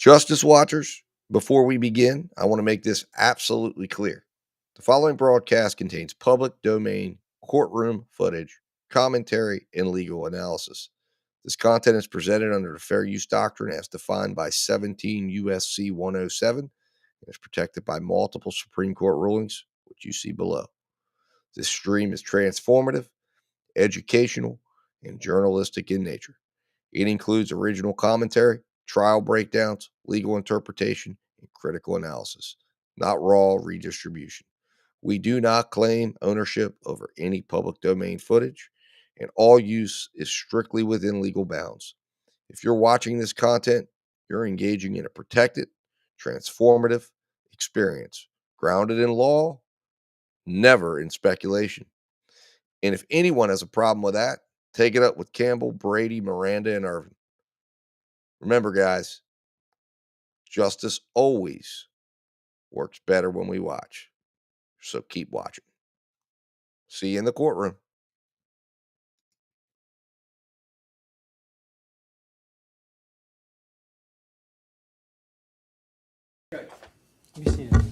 Justice Watchers, before we begin, I want to make this absolutely clear. The following broadcast contains public domain courtroom footage, commentary, and legal analysis. This content is presented under the Fair Use Doctrine as defined by 17 U.S.C. 107 and is protected by multiple Supreme Court rulings, which you see below. This stream is transformative, educational, and journalistic in nature. It includes original commentary, trial breakdowns, legal interpretation, and critical analysis, not raw redistribution. We do not claim ownership over any public domain footage, and all use is strictly within legal bounds. If you're watching this content, you're engaging in a protected, transformative experience, grounded in law, never in speculation. And if anyone has a problem with that, take it up with Campbell, Brady, Miranda, and Irvin. Remember, guys, justice always works better when we watch. So keep watching. See you in the courtroom. Let me see this.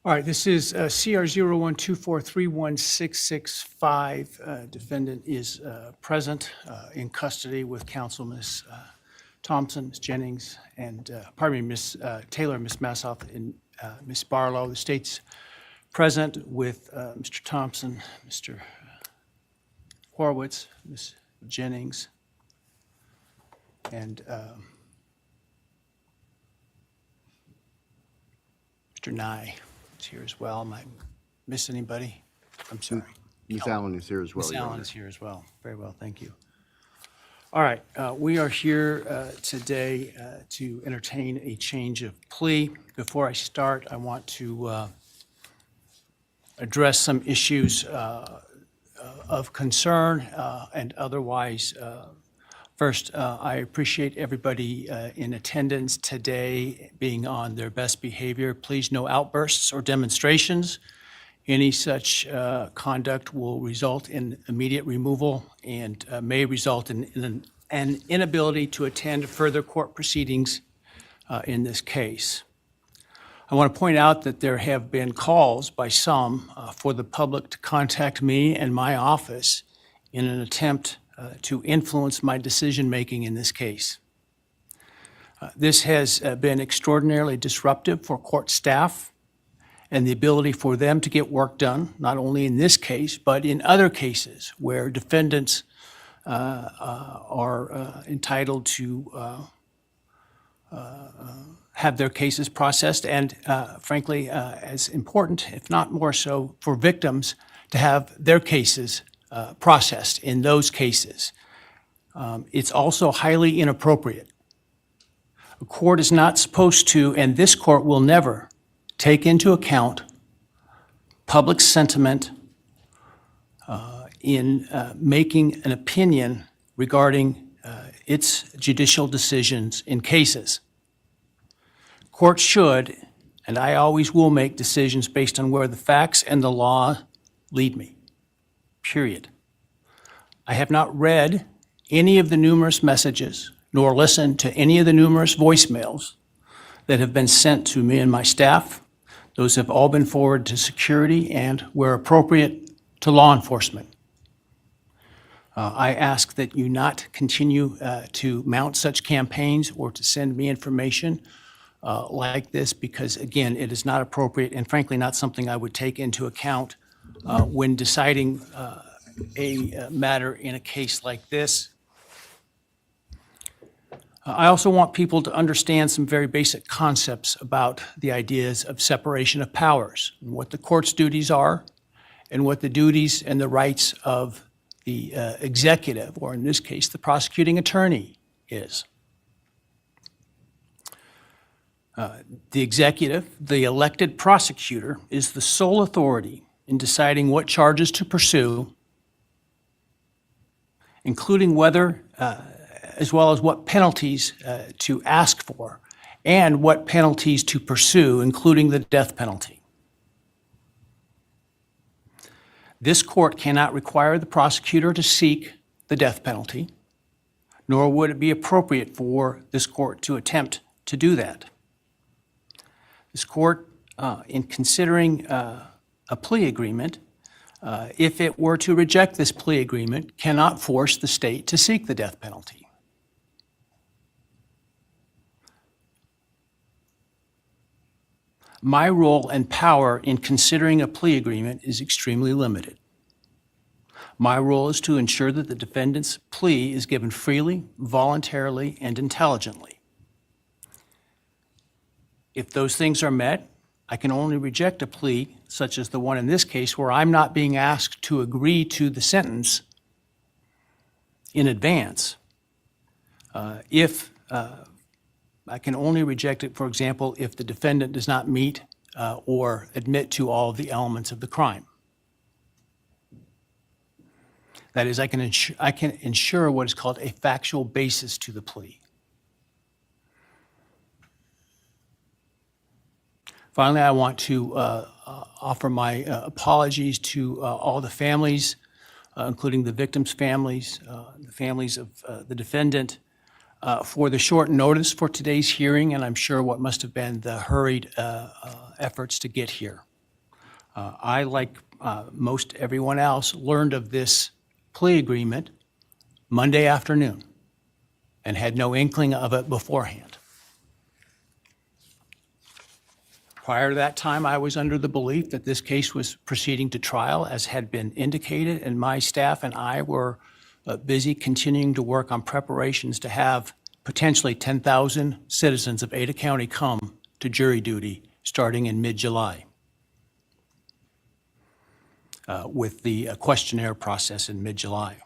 All right, this is CR 0124316665. Defendant is present in custody with counsel, Ms. Thompson, Ms. Jennings, and, Ms. Taylor, Ms. Massoff, and Ms. Barlow. The state's present with Mr. Thompson, Mr. Horowitz, Ms. Jennings, and Mr. Nye. Here as well. Am I miss anybody? I'm sorry. Ms. Allen is here as well. Ms. Allen is here as well. Very well, thank you. All right, we are here today to entertain a change of plea. Before I start, I want to address some issues of concern and otherwise. First, I appreciate everybody in attendance today being on their best behavior. Please, no outbursts or demonstrations. Any such conduct will result in immediate removal and may result in an inability to attend further court proceedings in this case. I want to point out that there have been calls by some for the public to contact me and my office in an attempt to influence my decision-making in this case. This has been extraordinarily disruptive for court staff and the ability for them to get work done, not only in this case, but in other cases where defendants are entitled to have their cases processed and, frankly, as important, if not more so, for victims to have their cases processed in those cases. It's also highly inappropriate. A court is not supposed to, and this court will never, take into account public sentiment in making an opinion regarding its judicial decisions in cases. Courts should, and I always will, make decisions based on where the facts and the law lead me. Period. I have not read any of the numerous messages nor listened to any of the numerous voicemails that have been sent to me and my staff. Those have all been forwarded to security and, where appropriate, to law enforcement. I ask that you not continue to mount such campaigns or to send me information like this because, again, it is not appropriate and, frankly, not something I would take into account when deciding a matter in a case like this. I also want people to understand some very basic concepts about the ideas of separation of powers, and what the court's duties are, and what the duties and the rights of the executive, or in this case, the prosecuting attorney, is. The executive, the elected prosecutor, is the sole authority in deciding what charges to pursue, including whether, as well as what penalties to ask for, and what penalties to pursue, including the death penalty. This court cannot require the prosecutor to seek the death penalty, nor would it be appropriate for this court to attempt to do that. This court, in considering a plea agreement, if it were to reject this plea agreement, cannot force the state to seek the death penalty. My role and power in considering a plea agreement is extremely limited. My role is to ensure that the defendant's plea is given freely, voluntarily, and intelligently. If those things are met, I can only reject a plea, such as the one in this case, where I'm not being asked to agree to the sentence in advance. I can only reject it, for example, if the defendant does not meet or admit to all of the elements of the crime. That is, I can ensure what is called a factual basis to the plea. Finally, I want to offer my apologies to all the families, including the victims' families, the families of the defendant, for the short notice for today's hearing, and I'm sure what must have been the hurried efforts to get here. I, like most everyone else, learned of this plea agreement Monday afternoon and had no inkling of it beforehand. Prior to that time, I was under the belief that this case was proceeding to trial, as had been indicated, and my staff and I were busy continuing to work on preparations to have potentially 10,000 citizens of Ada County come to jury duty starting in mid-July, with the questionnaire process in mid-July.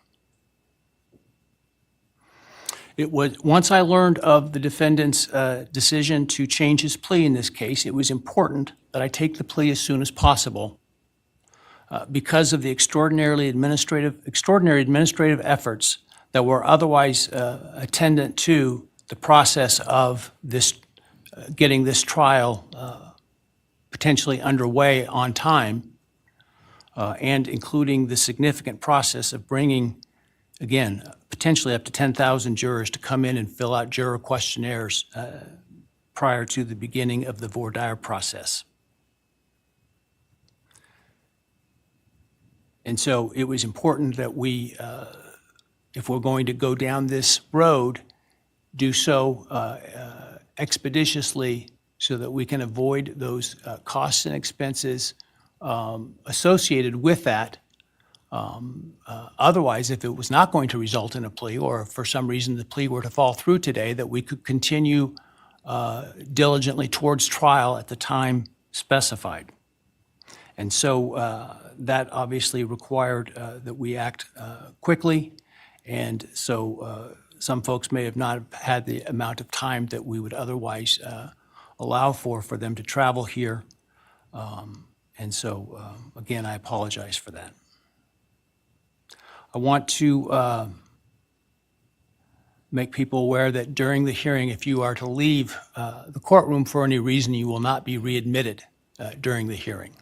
It was, once I learned of the defendant's decision to change his plea in this case, it was important that I take the plea as soon as possible because of the extraordinary administrative efforts that were otherwise attendant to the process of this, getting this trial potentially underway on time, and including the significant process of bringing, again, potentially up to 10,000 jurors to come in and fill out juror questionnaires prior to the beginning of the voir dire process. And so it was important that we, if we're going to go down this road, do so expeditiously so that we can avoid those costs and expenses associated with that. Otherwise, if it was not going to result in a plea, or if for some reason the plea were to fall through today, that we could continue diligently towards trial at the time specified. And so that obviously required that we act quickly, and so some folks may have not had the amount of time that we would otherwise allow for them to travel here. And so, again, I apologize for that. I want to make people aware that during the hearing, if you are to leave the courtroom for any reason, you will not be readmitted during the hearing.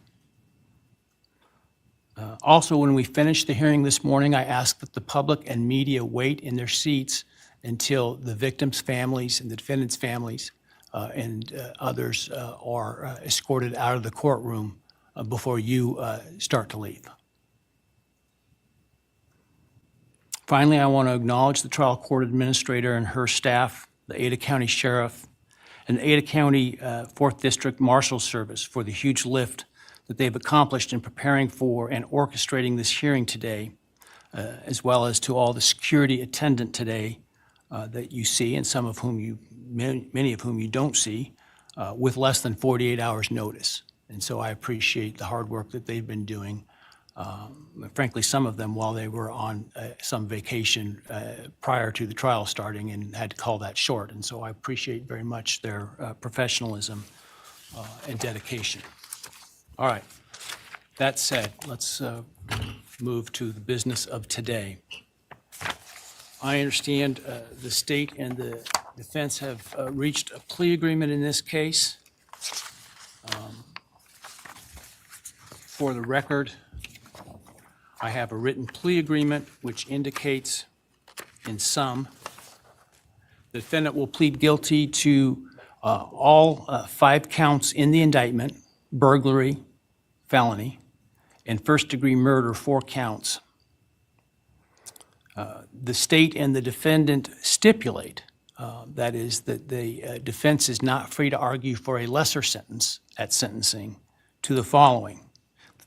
Also, when we finish the hearing this morning, I ask that the public and media wait in their seats until the victims' families and the defendants' families and others are escorted out of the courtroom before you start to leave. Finally, I want to acknowledge the trial court administrator and her staff, the Ada County Sheriff, and the Ada County 4th District Marshal Service for the huge lift that they've accomplished in preparing for and orchestrating this hearing today, as well as to all the security attendant today that you see, and some of whom many of whom you don't see, with less than 48 hours notice. And so I appreciate the hard work that they've been doing. Frankly, some of them while they were on some vacation prior to the trial starting and had to call that short. And so I appreciate very much their professionalism and dedication. All right. That said, let's move to the business of today. I understand the state and the defense have reached a plea agreement in this case. For the record, I have a written plea agreement which indicates in sum the defendant will plead guilty to all 5 counts in the indictment, burglary, felony, and first-degree murder, 4 counts. The state and the defendant stipulate, that is, that the defense is not free to argue for a lesser sentence at sentencing to the following.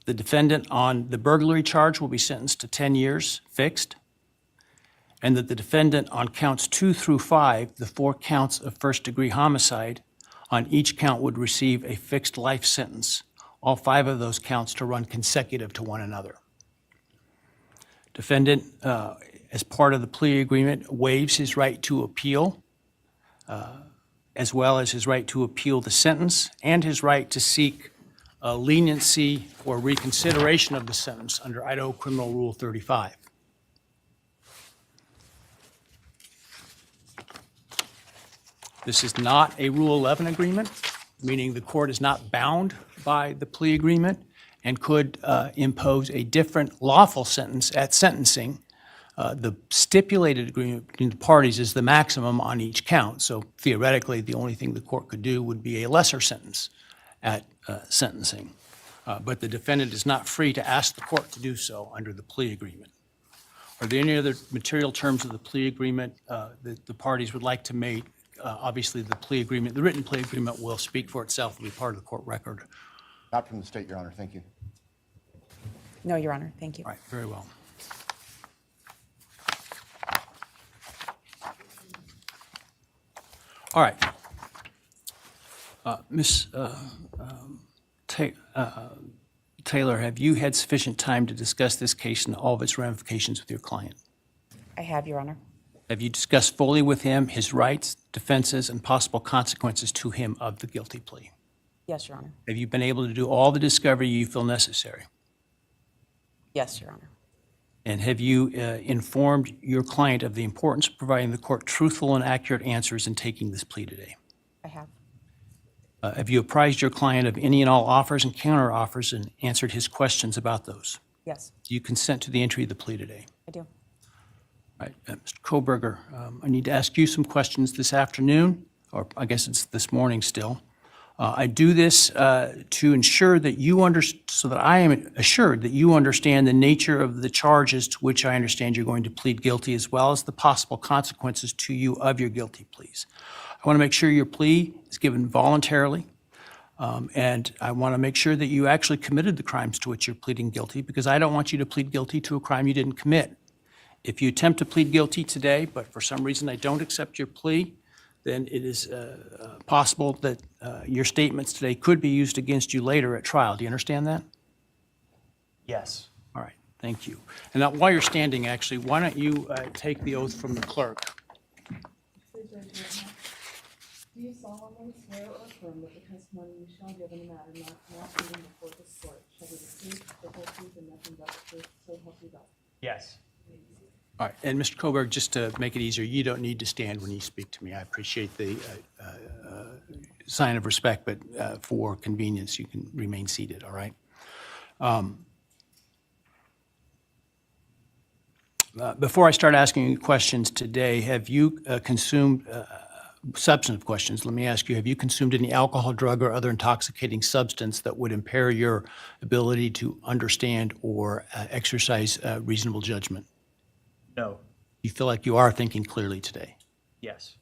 The defendant on the burglary charge will be sentenced to 10 years fixed, and that the defendant on counts 2 through 5, the 4 counts of first-degree homicide, on each count would receive a fixed life sentence, all 5 of those counts to run consecutive to one another. Defendant, as part of the plea agreement, waives his right to appeal, as well as his right to appeal the sentence and his right to seek leniency or reconsideration of the sentence under Idaho Criminal Rule 35. This is not a Rule 11 agreement, meaning the court is not bound by the plea agreement and could impose a different lawful sentence at sentencing. The stipulated agreement between the parties is the maximum on each count, so theoretically the only thing the court could do would be a lesser sentence at sentencing. But the defendant is not free to ask the court to do so under the plea agreement. Are there any other material terms of the plea agreement that the parties would like to make? Obviously, the plea agreement, the written plea agreement will speak for itself and be part of the court record. Not from the state, Your Honor. Thank you. No, Your Honor. Thank you. All right, very well. All right. Ms. Taylor, have you had sufficient time to discuss this case and all of its ramifications with your client? I have, Your Honor. Have you discussed fully with him his rights, defenses, and possible consequences to him of the guilty plea? Yes, Your Honor. Have you been able to do all the discovery you feel necessary? Yes, Your Honor. And have you informed your client of the importance of providing the court truthful and accurate answers in taking this plea today? I have. Have you apprised your client of any and all offers and counteroffers and answered his questions about those? Yes, Do you consent to the entry of the plea today? I do. All right, Mr. Kohrberger, I need to ask you some questions this afternoon, or I guess it's this morning still. I do this to ensure that so that I am assured that you understand the nature of the charges to which I understand you're going to plead guilty, as well as the possible consequences to you of your guilty pleas. I want to make sure your plea is given voluntarily, and I want to make sure that you actually committed the crimes to which you're pleading guilty, because I don't want you to plead guilty to a crime you didn't commit. If you attempt to plead guilty today, but for some reason I don't accept your plea, then it is possible that your statements today could be used against you later at trial. Do you understand that? Yes. All right, thank you. And now, while you're standing, actually, why don't you take the oath from the clerk? Please raise your hand. Do you solemnly swear or affirm that the testimony you shall give in the matter not pleading before this court shall be the truth, the whole truth, and nothing but the truth, so help you God? Yes. All right, and Mr. Kohrberger, just to make it easier, you don't need to stand when you speak to me. I appreciate the sign of respect, but for convenience, you can remain seated, all right? Before I start asking you questions today, have you consumed, substantive questions, let me ask you, have you consumed any alcohol, drug, or other intoxicating substance that would impair your ability to understand or exercise reasonable judgment? No. You feel like you are thinking clearly today? Yes.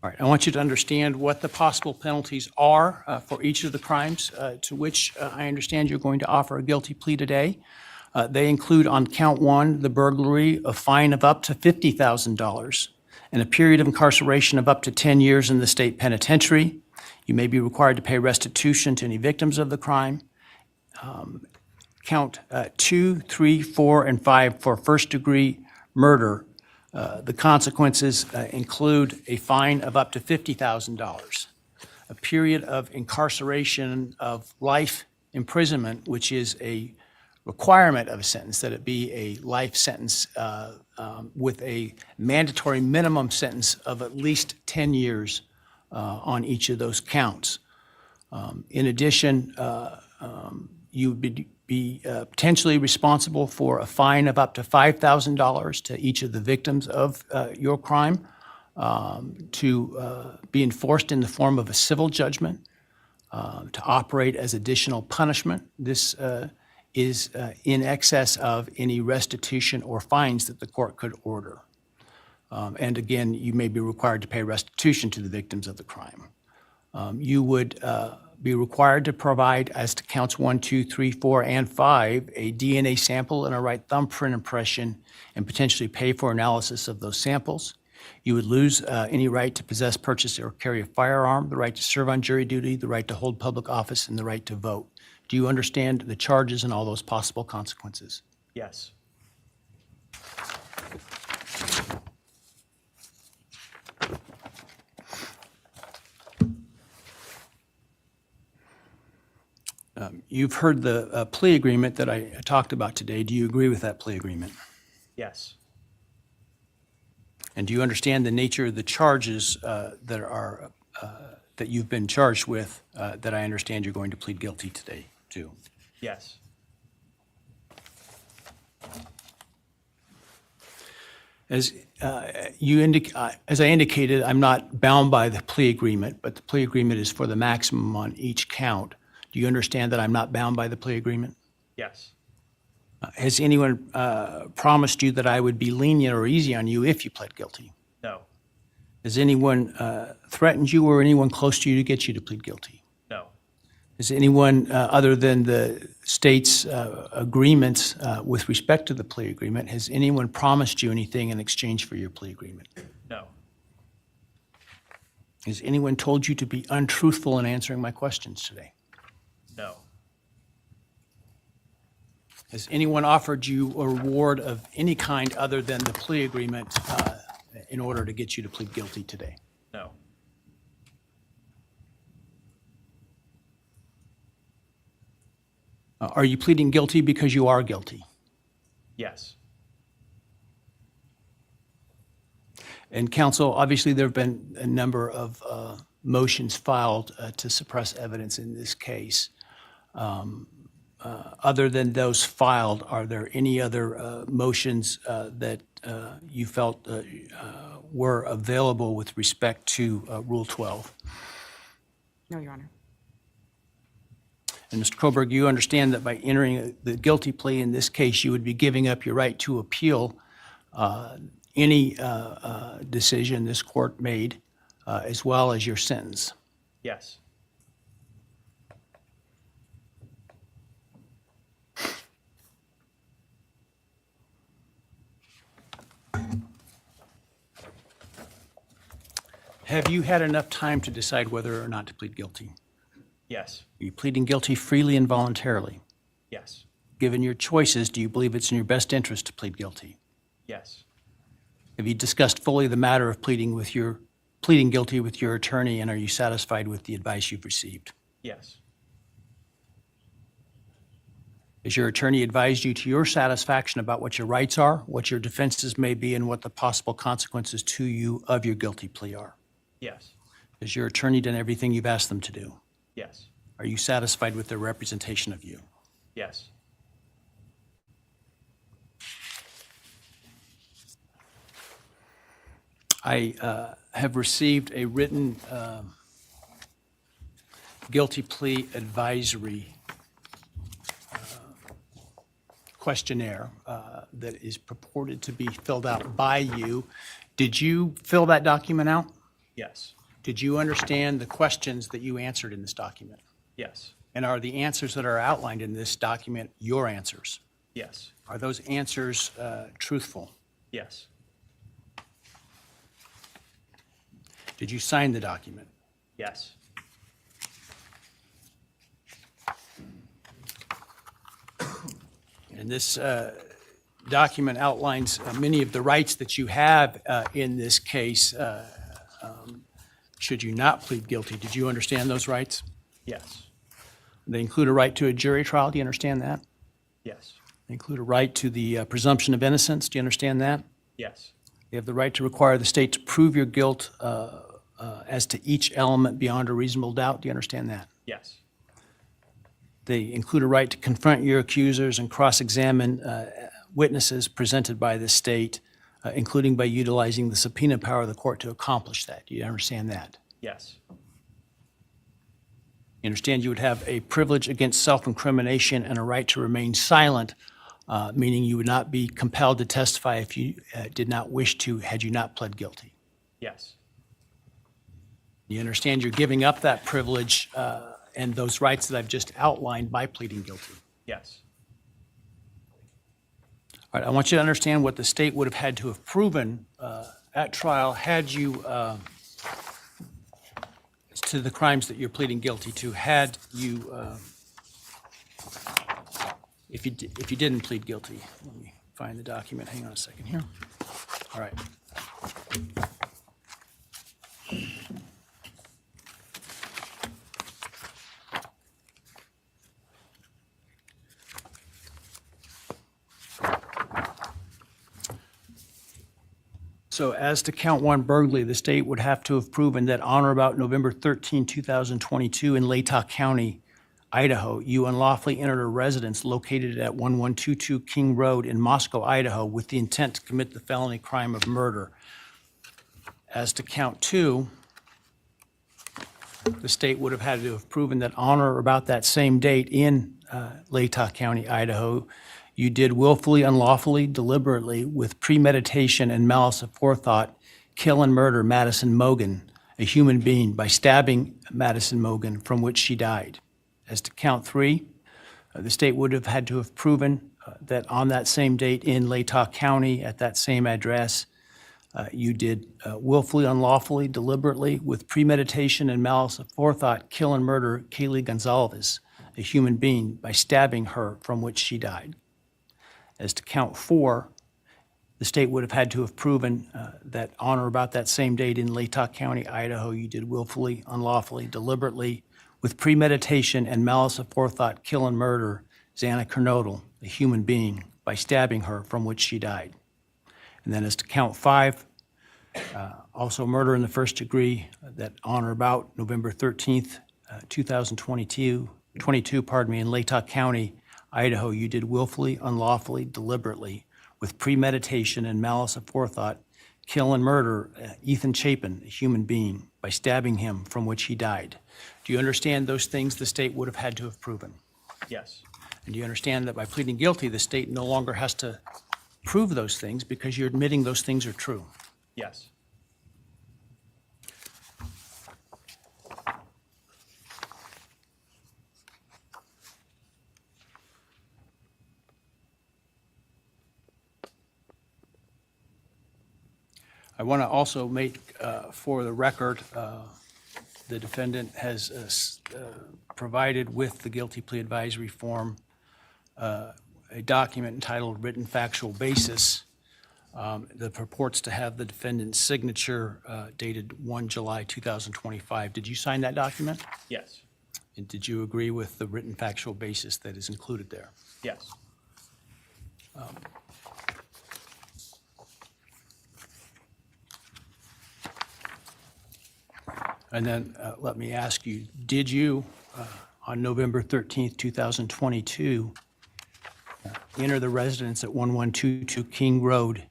All right, I want you to understand what the possible penalties are for each of the crimes to which I understand you're going to offer a guilty plea today. They include on count 1, the burglary, a fine of up to $50,000, and a period of incarceration of up to 10 years in the state penitentiary. You may be required to pay restitution to any victims of the crime. Count 2, 3, 4, and 5 for first-degree murder. The consequences include a fine of up to $50,000, a period of incarceration of life imprisonment, which is a requirement of a sentence, that it be a life sentence with a mandatory minimum sentence of at least 10 years on each of those counts. In addition, you would be potentially responsible for a fine of up to $5,000 to each of the victims of your crime, to be enforced in the form of a civil judgment, to operate as additional punishment. This is in excess of any restitution or fines that the court could order. And again, you may be required to pay restitution to the victims of the crime. You would be required to provide, as to counts 1, 2, 3, 4, and 5, a DNA sample and a right thumbprint impression, and potentially pay for analysis of those samples. You would lose any right to possess, purchase, or carry a firearm, the right to serve on jury duty, the right to hold public office, and the right to vote. Do you understand the charges and all those possible consequences? Yes. You've heard the plea agreement that I talked about today. Do you agree with that plea agreement? Yes. And do you understand the nature of the charges that you've been charged with, that I understand you're going to plead guilty today to? Yes. As I indicated, I'm not bound by the plea agreement, but the plea agreement is for the maximum on each count. Do you understand that I'm not bound by the plea agreement? Yes. Has anyone promised you that I would be lenient or easy on you if you pled guilty? No. Has anyone threatened you or anyone close to you to get you to plead guilty? No. Has anyone, other than the state's agreements with respect to the plea agreement, has anyone promised you anything in exchange for your plea agreement? No. Has anyone told you to be untruthful in answering my questions today? No. Has anyone offered you a reward of any kind other than the plea agreement in order to get you to plead guilty today? No. Are you pleading guilty because you are guilty? Yes. And counsel, obviously there have been a number of motions filed to suppress evidence in this case. Other than those filed, are there any other motions that you felt were available with respect to Rule 12? No, Your Honor. And Mr. Kohrberger, you understand that by entering the guilty plea in this case, you would be giving up your right to appeal any decision this court made, as well as your sentence. Yes. Have you had enough time to decide whether or not to plead guilty? Yes. Are you pleading guilty freely and voluntarily? Yes. Given your choices, do you believe it's in your best interest to plead guilty? Yes. Have you discussed fully the matter of pleading guilty with your attorney, and are you satisfied with the advice you've received? Yes. Has your attorney advised you to your satisfaction about what your rights are, what your defenses may be, and what the possible consequences to you of your guilty plea are? Yes. Has your attorney done everything you've asked them to do? Yes. Are you satisfied with their representation of you? Yes. I have received a written guilty plea advisory questionnaire that is purported to be filled out by you. Did you fill that document out? Yes. Did you understand the questions that you answered in this document? Yes. And are the answers that are outlined in this document your answers? Yes. Are those answers truthful? Yes. Did you sign the document? Yes. And this document outlines many of the rights that you have in this case should you not plead guilty. Did you understand those rights? Yes. They include a right to a jury trial. Do you understand that? Yes. They include a right to the presumption of innocence. Do you understand that? Yes. You have the right to require the state to prove your guilt as to each element beyond a reasonable doubt. Do you understand that? Yes. They include a right to confront your accusers and cross-examine witnesses presented by the state, including by utilizing the subpoena power of the court to accomplish that. Do you understand that? Yes. You understand you would have a privilege against self-incrimination and a right to remain silent, meaning you would not be compelled to testify if you did not wish to, had you not pled guilty. Yes. You understand you're giving up that privilege and those rights that I've just outlined by pleading guilty. Yes. All right, I want you to understand what the state would have had to have proven at trial had you, to the crimes that you're pleading guilty to, had you, if you didn't plead guilty. Let me find the document. Hang on a second here. All right. So as to count one burglary, the state would have to have proven that on or about November 13, 2022 in Latah County, Idaho, you unlawfully entered a residence located at 1122 King Road in Moscow, Idaho, with the intent to commit the felony crime of murder. As to count two, the state would have had to have proven that on or about that same date in Latah County, Idaho, you did willfully, unlawfully, deliberately, with premeditation and malice aforethought, kill and murder Madison Mogen, a human being, by stabbing Madison Mogen, from which she died. As to count three, the state would have had to have proven that on that same date in Latah County, at that same address, you did willfully, unlawfully, deliberately, with premeditation and malice aforethought, kill and murder Kaylee Gonzalez, a human being, by stabbing her, from which she died. As to count four, the state would have had to have proven that on or about that same date in Latah County, Idaho, you did willfully, unlawfully, deliberately, with premeditation and malice aforethought, kill and murder Xana Kernodle, a human being, by stabbing her, from which she died. And then as to count five, also murder in the first degree, that on or about November 13th, 2022, in Latah County, Idaho, you did willfully, unlawfully, deliberately, with premeditation and malice aforethought, kill and murder Ethan Chapin, a human being, by stabbing him, from which he died. Do you understand those things the state would have had to have proven? Yes. And do you understand that by pleading guilty, the state no longer has to prove those things because you're admitting those things are true? Yes. I want to also make, for the record, the defendant has provided with the guilty plea advisory form a document entitled Written Factual Basis that purports to have the defendant's signature dated 1 July 2025. Did you sign that document? Yes. And did you agree with the written factual basis that is included there? Yes. And then let me ask you, did you, on November 13th, 2022, enter the residence at 1122 King Road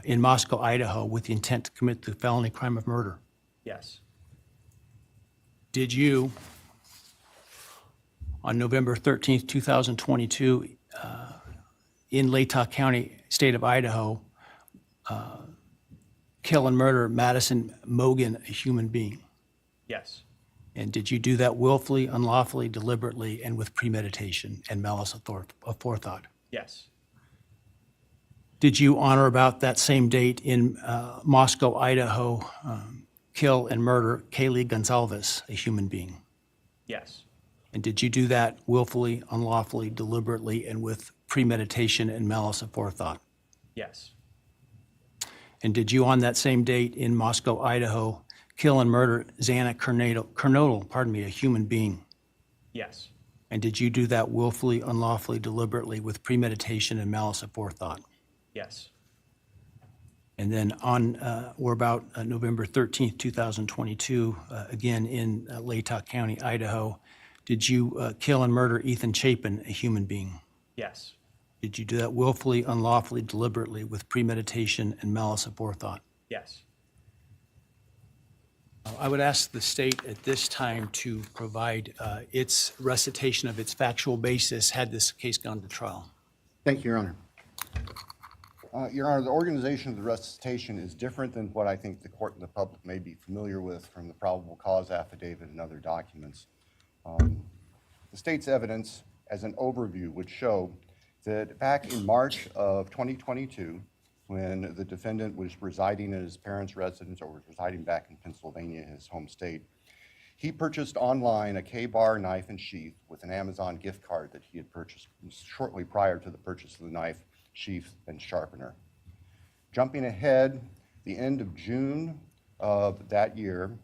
in Moscow, Idaho, with the intent to commit the felony crime of murder? Yes. Did you, on November 13th, 2022, in Latah County, state of Idaho, kill and murder Madison Mogen, a human being? Yes. And did you do that willfully, unlawfully, deliberately, and with premeditation and malice aforethought? Yes. Did you, on or about that same date in Moscow, Idaho, kill and murder Kaylee Gonzalez, a human being? Yes. And did you do that willfully, unlawfully, deliberately, and with premeditation and malice aforethought? Yes. And did you, on that same date in Moscow, Idaho, kill and murder Xana Kernodle, a human being? Yes. And did you do that willfully, unlawfully, deliberately, with premeditation and malice aforethought? Yes. And then on or about November 13th, 2022, again in Latah County, Idaho, did you kill and murder Ethan Chapin, a human being? Yes. Did you do that willfully, unlawfully, deliberately, with premeditation and malice aforethought? Yes. I would ask the state at this time to provide its recitation of its factual basis had this case gone to trial. Thank you, Your Honor. Your Honor, the organization of the recitation is different than what I think the court and the public may be familiar with from the probable cause affidavit and other documents. The state's evidence, as an overview, would show that back in March of 2022, when the defendant was residing in his parents' residence or was residing back in Pennsylvania, his home state, he purchased online a K-bar knife and sheath with an Amazon gift card that he had purchased shortly prior to the purchase of the knife, sheath, and sharpener. Jumping ahead, the end of June of that year,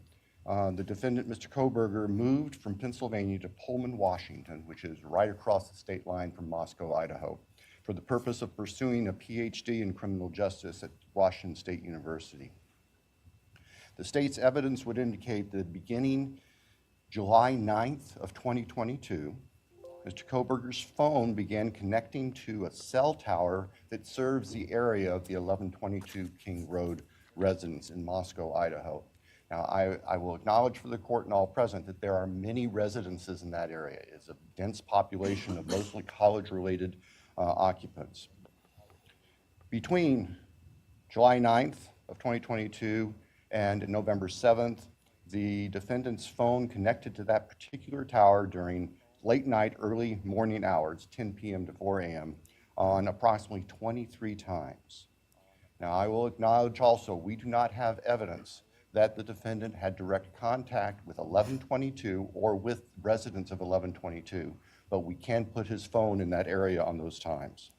the defendant, Mr. Kohrberger, moved from Pennsylvania to Pullman, Washington, which is right across the state line from Moscow, Idaho, for the purpose of pursuing a PhD in criminal justice at Washington State University. The state's evidence would indicate that beginning July 9th of 2022, Mr. Kohrberger's phone began connecting to a cell tower that serves the area of the 1122 King Road residence in Moscow, Idaho. Now, I will acknowledge for the court and all present that there are many residences in that area. It's a dense population of mostly college-related occupants. Between July 9th of 2022 and November 7th, the defendant's phone connected to that particular tower during late night, early morning hours, 10 p.m. to 4 a.m., on approximately 23 times. Now, I will acknowledge also we do not have evidence that the defendant had direct contact with 1122 or with residents of 1122, but we can put his phone in that area on those times.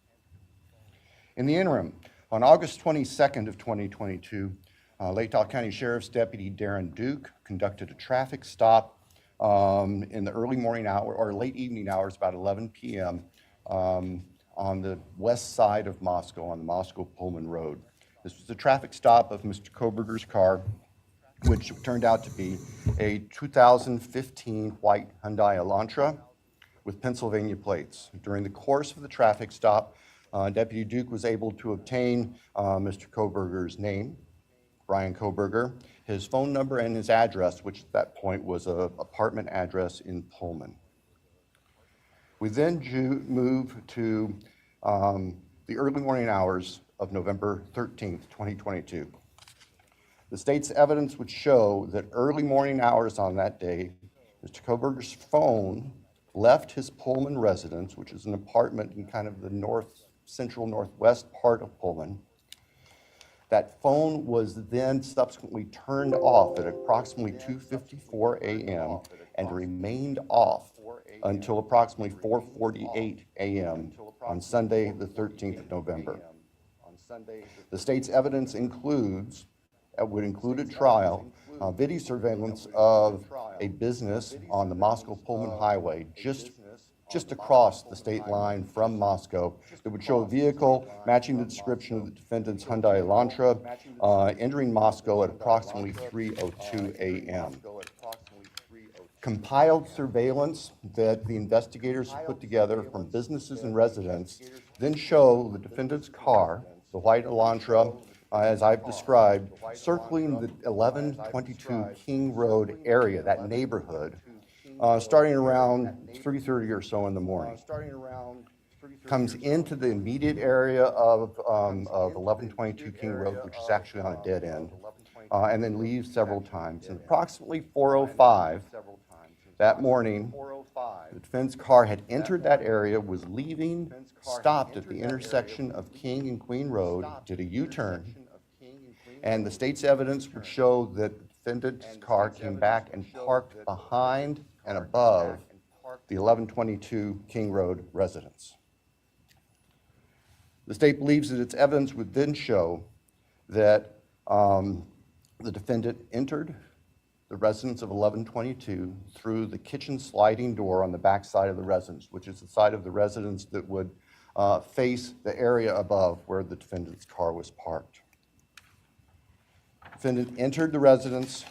In the interim, on August 22nd of 2022, Latah County Sheriff's Deputy Darren Duke conducted a traffic stop in the early morning hour or late evening hours, about 11 p.m. On the west side of Moscow, on the Moscow-Pullman Road. This was a traffic stop of Mr. Kohrberger's car, which turned out to be a 2015 white Hyundai Elantra with Pennsylvania plates. During the course of the traffic stop, Deputy Duke was able to obtain Mr. Kohrberger's name, Bryan Kohrberger, his phone number, and his address, which at that point was an apartment address in Pullman. We then move to the early morning hours of November 13th, 2022. The state's evidence would show that early morning hours on that day, Mr. Kohrberger's phone left his Pullman residence, which is an apartment in kind of the central northwest part of Pullman. That phone was then subsequently turned off at approximately 2:54 a.m. and remained off until approximately 4:48 a.m. on Sunday, the 13th of November. The state's evidence would include at trial video surveillance of a business on the Moscow-Pullman Highway just across the state line from Moscow that would show a vehicle matching the description of the defendant's Hyundai Elantra entering Moscow at approximately 3:02 a.m. Compiled surveillance that the investigators put together from businesses and residents then show the defendant's car, the white Elantra, as I've described, circling the 1122 King Road area, that neighborhood, starting around 3:30 or so in the morning. Comes into the immediate area of 1122 King Road, which is actually on a dead end, and then leaves several times. And approximately 4:05 that morning, the defense car had entered that area, was leaving, stopped at the intersection of King and Queen Road, did a U-turn, and the state's evidence would show that the defendant's car came back and parked behind and above the 1122 King Road residence. The state believes that its evidence would then show that the defendant entered the residence of 1122 through the kitchen sliding door on the back side of the residence, which is the side of the residence that would face the area above where the defendant's car was parked. Defendant entered the residence,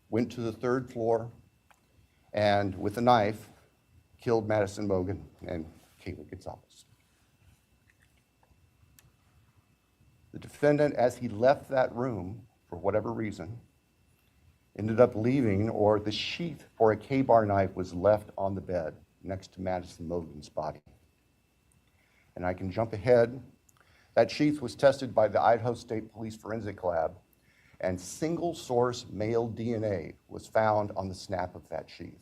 went to the third floor, and with a knife, killed Madison Mogen and Kaylee Gonzalez. The defendant, as he left that room, for whatever reason, ended up leaving, or the sheath for a K-bar knife was left on the bed next to Madison Mogen's body. And I can jump ahead. That sheath was tested by the Idaho State Police Forensic Lab, and single source male DNA was found on the snap of that sheath,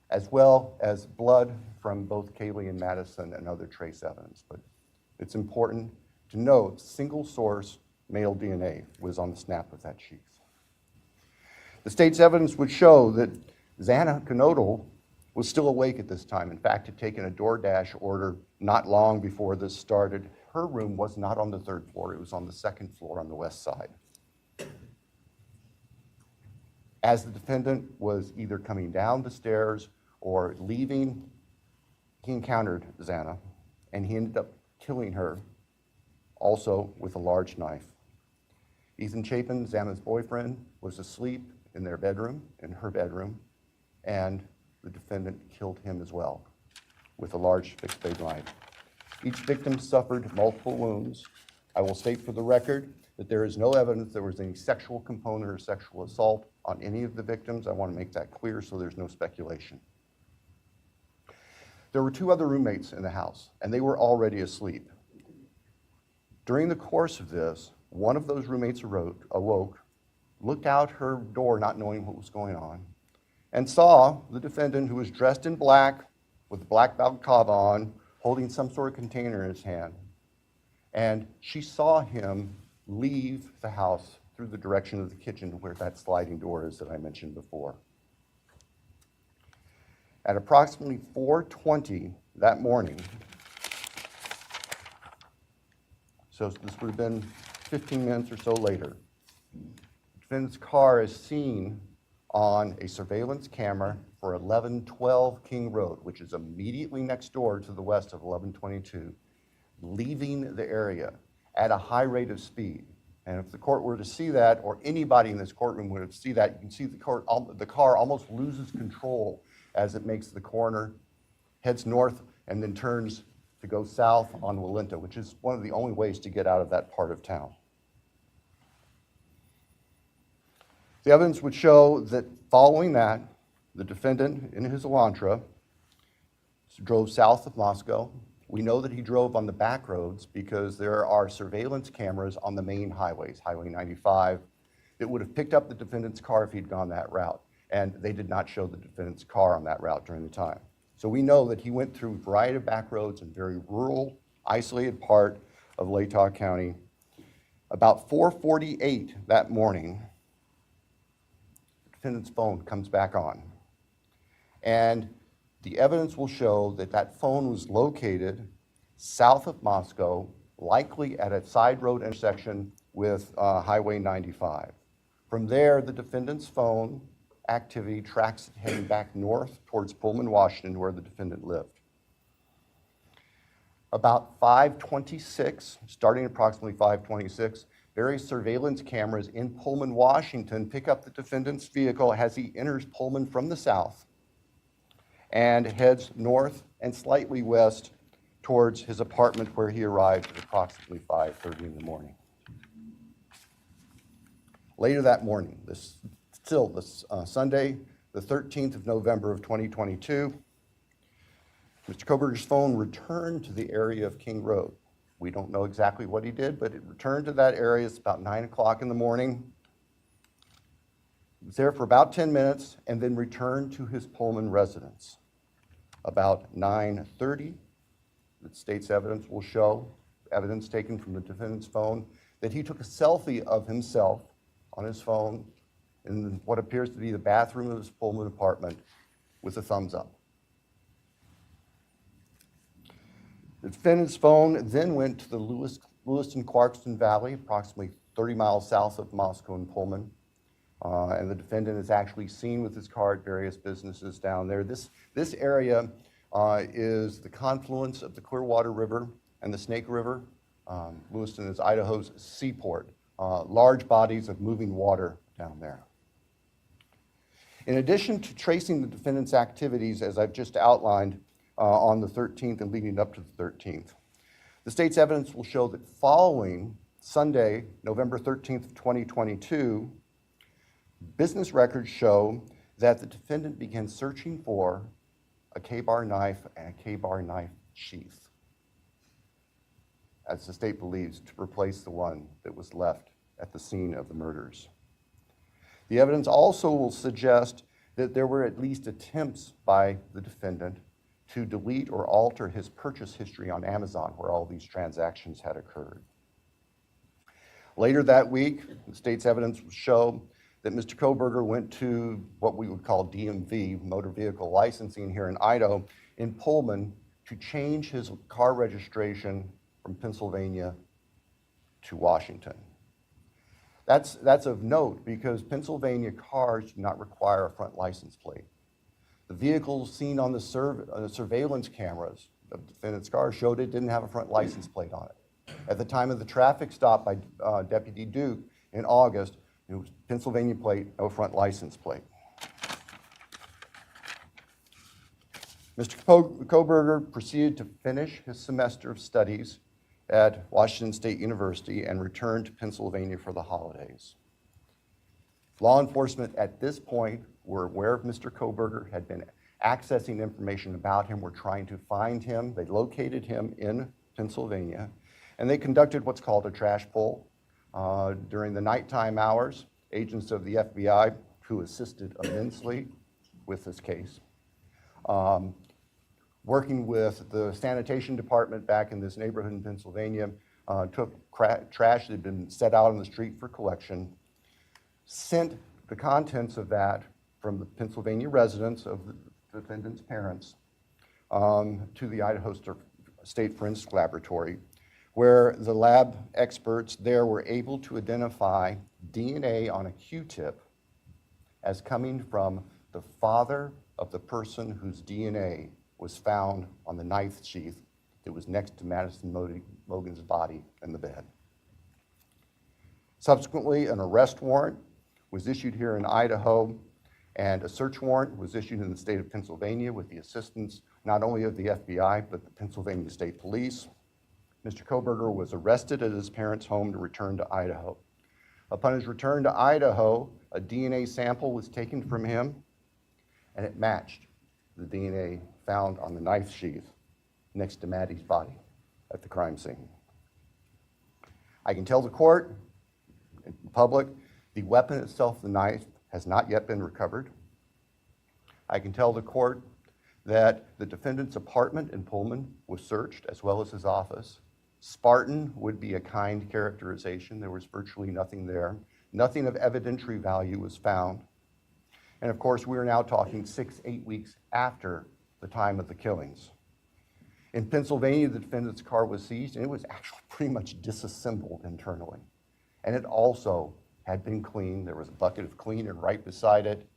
as well as blood from both Kaylee and Madison and other trace evidence. But it's important to note single source male DNA was on the snap of that sheath. The state's evidence would show that Xana Knodel was still awake at this time. In fact, had taken a DoorDash order not long before this started. Her room was not on the third floor. It was on the second floor on the west side. As the defendant was either coming down the stairs or leaving, he encountered Xana, and he ended up killing her, also with a large knife. Ethan Chapin, Xana's boyfriend, was asleep in their bedroom, in her bedroom, and the defendant killed him as well with a large fixed blade knife. Each victim suffered multiple wounds. I will state for the record that there is no evidence there was any sexual component or sexual assault on any of the victims. I want to make that clear so there's no speculation. There were two other roommates in the house, and they were already asleep. During the course of this, one of those roommates awoke, looked out her door not knowing what was going on, and saw the defendant, who was dressed in black with a black balaclava on, holding some sort of container in his hand. And she saw him leave the house through the direction of the kitchen where that sliding door is that I mentioned before. At approximately 4:20 that morning, so this would have been 15 minutes or so later, the defendant's car is seen on a surveillance camera for 1112 King Road, which is immediately next door to the west of 1122, leaving the area at a high rate of speed. And if the court were to see that, or anybody in this courtroom would see that, you can see the car almost loses control as it makes the corner, heads north, and then turns to go south on Walenta, which is one of the only ways to get out of that part of town. The evidence would show that following that, the defendant in his Elantra drove south of Moscow. We know that he drove on the back roads because there are surveillance cameras on the main highways, Highway 95, that would have picked up the defendant's car if he'd gone that route. And they did not show the defendant's car on that route during the time. So we know that he went through a variety of back roads in very rural, isolated part of Latah County. About 4:48 that morning, the defendant's phone comes back on. And the evidence will show that that phone was located south of Moscow, likely at a side road intersection with Highway 95. From there, the defendant's phone activity tracks it heading back north towards Pullman, Washington, where the defendant lived. About 5:26, starting approximately 5:26, various surveillance cameras in Pullman, Washington pick up the defendant's vehicle as he enters Pullman from the south and heads north and slightly west towards his apartment, where he arrived at approximately 5:30 in the morning. Later that morning, Sunday, the 13th of November of 2022, Mr. Kohberger's phone returned to the area of King Road. We don't know exactly what he did, but it returned to that area. It's about 9 o'clock in the morning. He was there for about 10 minutes and then returned to his Pullman residence. About 9:30, the state's evidence will show, evidence taken from the defendant's phone, that he took a selfie of himself on his phone in what appears to be the bathroom of his Pullman apartment with a thumbs up. The defendant's phone then went to the Lewiston-Clarkston Valley, approximately 30 miles south of Moscow and Pullman. And the defendant is actually seen with his car at various businesses down there. This area is the confluence of the Clearwater River and the Snake River. Lewiston is Idaho's seaport. Large bodies of moving water down there. In addition to tracing the defendant's activities, as I've just outlined, on the 13th and leading up to the 13th, the state's evidence will show that following Sunday, November 13th of 2022, business records show that the defendant began searching for a K-bar knife and a K-bar knife sheath, as the state believes, to replace the one that was left at the scene of the murders. The evidence also will suggest that there were at least attempts by the defendant to delete or alter his purchase history on Amazon, where all these transactions had occurred. Later that week, the state's evidence will show that Mr. Kohrberger went to what we would call DMV, motor vehicle licensing here in Idaho, in Pullman, to change his car registration from Pennsylvania to Washington. That's of note because Pennsylvania cars do not require a front license plate. The vehicles seen on the surveillance cameras of the defendant's car showed it didn't have a front license plate on it. At the time of the traffic stop by Deputy Duke in August, it was Pennsylvania plate, no front license plate. Mr. Kohrberger proceeded to finish his semester of studies at Washington State University and returned to Pennsylvania for the holidays. Law enforcement at this point were aware of Mr. Kohrberger, had been accessing information about him, were trying to find him. They located him in Pennsylvania, and they conducted what's called a trash pull. During the nighttime hours, agents of the FBI, who assisted immensely with this case, working with the sanitation department back in this neighborhood in Pennsylvania, took trash that had been set out on the street for collection, sent the contents of that from the Pennsylvania residence of the defendant's parents to the Idaho State Forensic Laboratory, where the lab experts there were able to identify DNA on a Q-tip as coming from the father of the person whose DNA was found on the knife sheath that was next to Madison Mogen's body in the bed. Subsequently, an arrest warrant was issued here in Idaho, and a search warrant was issued in the state of Pennsylvania with the assistance not only of the FBI, but the Pennsylvania State Police. Mr. Kohrberger was arrested at his parents' home to return to Idaho. Upon his return to Idaho, a DNA sample was taken from him, and it matched the DNA found on the knife sheath next to Maddie's body at the crime scene. I can tell the court, in public, the weapon itself, the knife, has not yet been recovered. I can tell the court that the defendant's apartment in Pullman was searched, as well as his office. Spartan would be a kind characterization. There was virtually nothing there. Nothing of evidentiary value was found. And of course, we are now talking 6-8 weeks after the time of the killings. In Pennsylvania, the defendant's car was seized, and it was actually pretty much disassembled internally. And it also had been cleaned. There was a bucket of cleaner right beside it.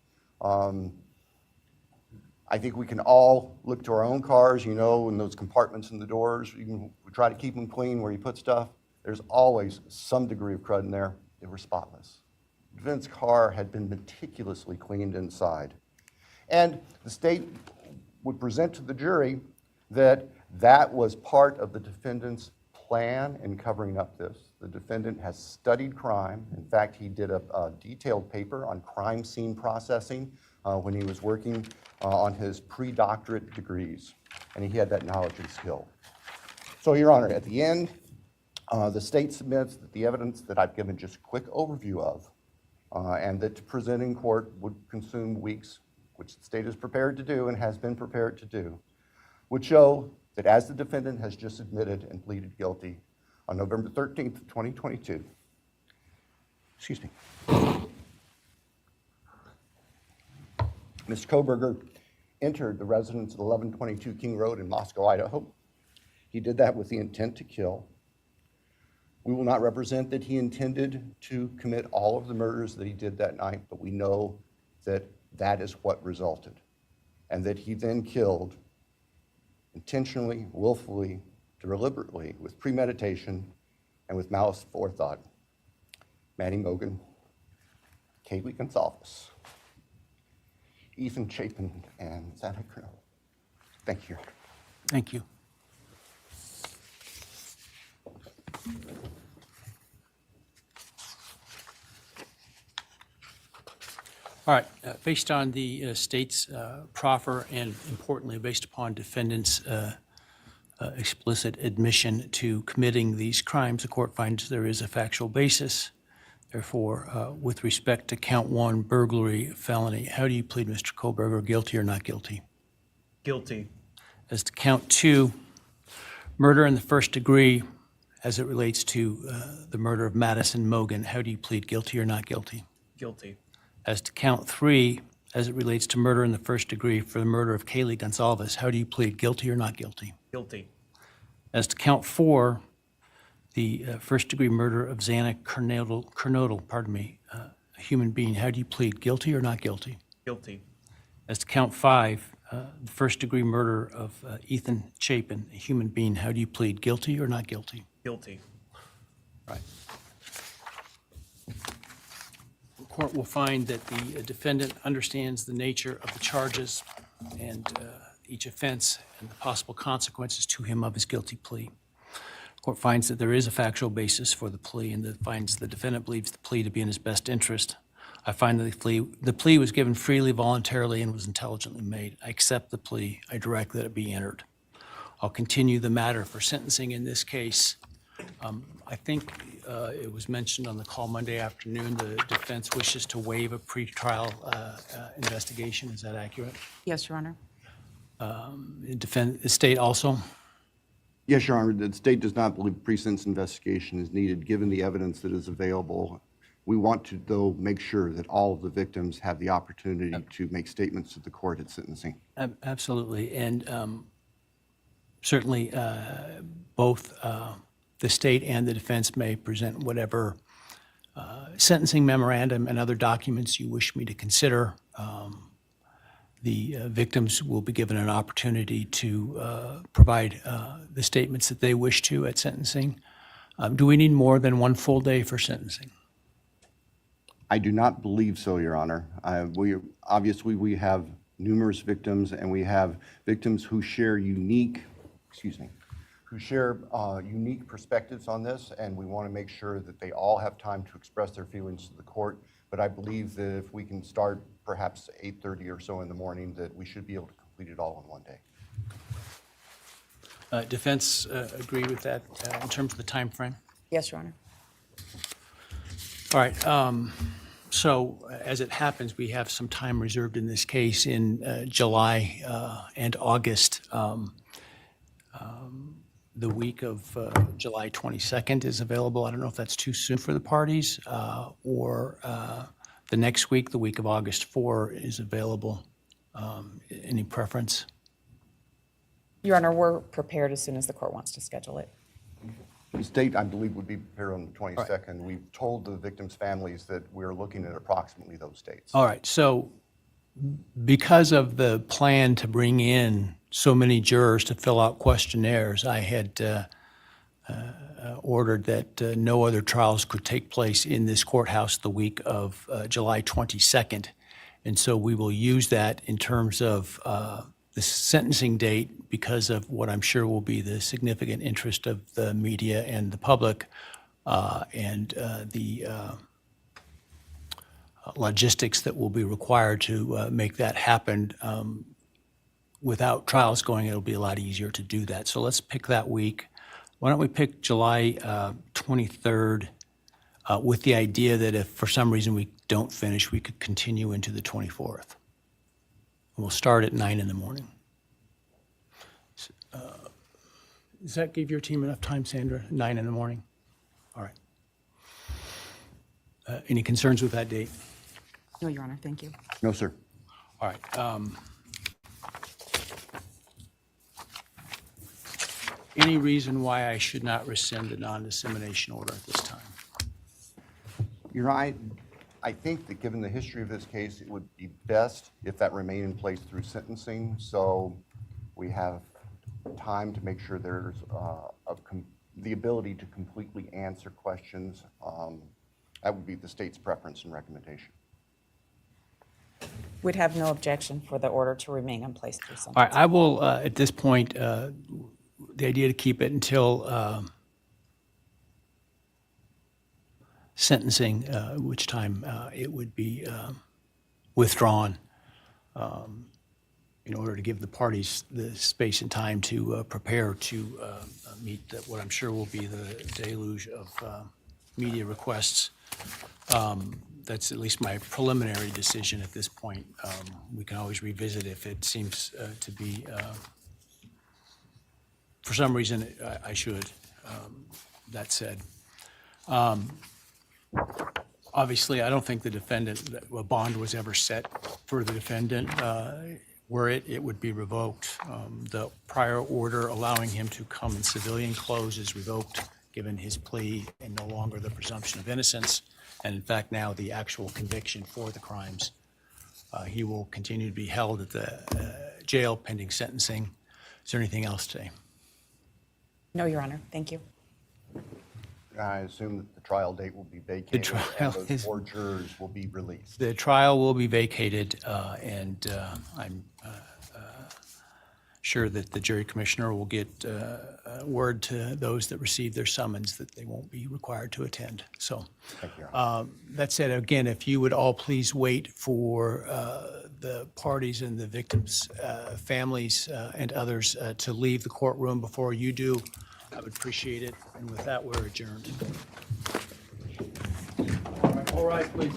I think we can all look to our own cars, you know, in those compartments in the doors. We try to keep them clean where you put stuff. There's always some degree of crud in there. They were spotless. The defendant's car had been meticulously cleaned inside. And the state would present to the jury that that was part of the defendant's plan in covering up this. The defendant has studied crime. In fact, he did a detailed paper on crime scene processing when he was working on his pre-doctorate degrees, and he had that knowledge and skill. So, Your Honor, at the end, the state submits that the evidence that I've given just a quick overview of, and that to present in court would consume weeks, which the state is prepared to do and has been prepared to do, would show that as the defendant has just admitted and pleaded guilty on November 13th, 2022, Mr. Kohrberger entered the residence at 1122 King Road in Moscow, Idaho. He did that with the intent to kill. We will not represent that he intended to commit all of the murders that he did that night, but we know that that is what resulted, and that he then killed intentionally, willfully, deliberately, with premeditation, and with malice forethought, Maddie Mogen, Kaylee Gonzalez, Ethan Chapin, and Xana Colonel. Thank you, Your Honor. Thank you. All right, based on the state's proffer and importantly, based upon defendant's explicit admission to committing these crimes, the court finds there is a factual basis. Therefore, with respect to count 1, burglary, felony, how do you plead, Mr. Kohlberger, guilty or not guilty? Guilty. As to count 2, murder in the first degree, as it relates to the murder of Madison Mogen, how do you plead, guilty or not guilty? Guilty. As to count 3, as it relates to murder in the first degree for the murder of Kaylee Gonzalez, how do you plead, guilty or not guilty? Guilty. As to count 4, the first-degree murder of Xana Kernodle, a human being, how do you plead, guilty or not guilty? Guilty. As to count 5, the first-degree murder of Ethan Chapin, a human being, how do you plead, guilty or not guilty? Guilty. Right. The court will find that the defendant understands the nature of the charges and each offense and the possible consequences to him of his guilty plea. The court finds that there is a factual basis for the plea and that finds the defendant believes the plea to be in his best interest. I find that the plea was given freely, voluntarily, and was intelligently made. I accept the plea. I direct that it be entered. I'll continue the matter for sentencing in this case. I think it was mentioned on the call Monday afternoon, the defense wishes to waive a pretrial investigation. Is that accurate? Yes, Your Honor. The state also? Yes, Your Honor, the state does not believe pre-sentence investigation is needed, given the evidence that is available. We want to, though, make sure that all of the victims have the opportunity to make statements to the court at sentencing. Absolutely. And certainly both the state and the defense may present whatever sentencing memorandum and other documents you wish me to consider. The victims will be given an opportunity to provide the statements that they wish to at sentencing. Do we need more than one full day for sentencing? I do not believe so, Your Honor. Obviously, we have numerous victims, and we have victims who share unique perspectives on this, and we want to make sure that they all have time to express their feelings to the court. But I believe that if we can start perhaps 8:30 or so in the morning, that we should be able to complete it all in one day. Defense agree with that in terms of the time frame? Yes, Your Honor. All right. So as it happens, we have some time reserved in this case in July and August. The week of July 22nd is available. I don't know if that's too soon for the parties, or the next week, the week of August 4, is available. Any preference? Your Honor, we're prepared as soon as the court wants to schedule it. The state, I believe, would be prepared on the 22nd. We've told the victims' families that we're looking at approximately those dates. All right. So because of the plan to bring in so many jurors to fill out questionnaires, I had ordered that no other trials could take place in this courthouse the week of July 22nd. And so we will use that in terms of the sentencing date because of what I'm sure will be the significant interest of the media and the public and the logistics that will be required to make that happen. Without trials going, it'll be a lot easier to do that. So let's pick that week. Why don't we pick July 23rd with the idea that if for some reason we don't finish, we could continue into the 24th. We'll start at 9 in the morning. Does that give your team enough time, Sandra? 9 in the morning? All right. Any concerns with that date? No, Your Honor, thank you. No, sir. All right. Any reason why I should not rescind the non-dissemination order at this time? Your Honor, I think that given the history of this case, it would be best if that remained in place through sentencing, so we have time to make sure there's the ability to completely answer questions. That would be the state's preference and recommendation. We'd have no objection for the order to remain in place through All right, sentencing. I will, at this point, the idea to keep it until sentencing, which time it would be withdrawn in order to give the parties the space and time to prepare to meet what I'm sure will be the deluge of media requests. That's at least my preliminary decision at this point. We can always revisit if it seems to be, for some reason, I should. That said, obviously, I don't think the defendant, a bond was ever set for the defendant. Were it, it would be revoked. The prior order allowing him to come in civilian clothes is revoked, given his plea and no longer the presumption of innocence. And in fact, now the actual conviction for the crimes. He will continue to be held at the jail pending sentencing. Is there anything else today? No, Your Honor, thank you. I assume that the trial date will be vacated trial and those is- 4 jurors will be released. The trial will be vacated, and I'm sure that the jury commissioner will get word to those that receive their summons that they won't be required to attend. So Thank you, Your Honor. that said, again, if you would all please wait for the parties and the victims' families and others to leave the courtroom before you do, I would appreciate it. And with that, we're adjourned. All right, please.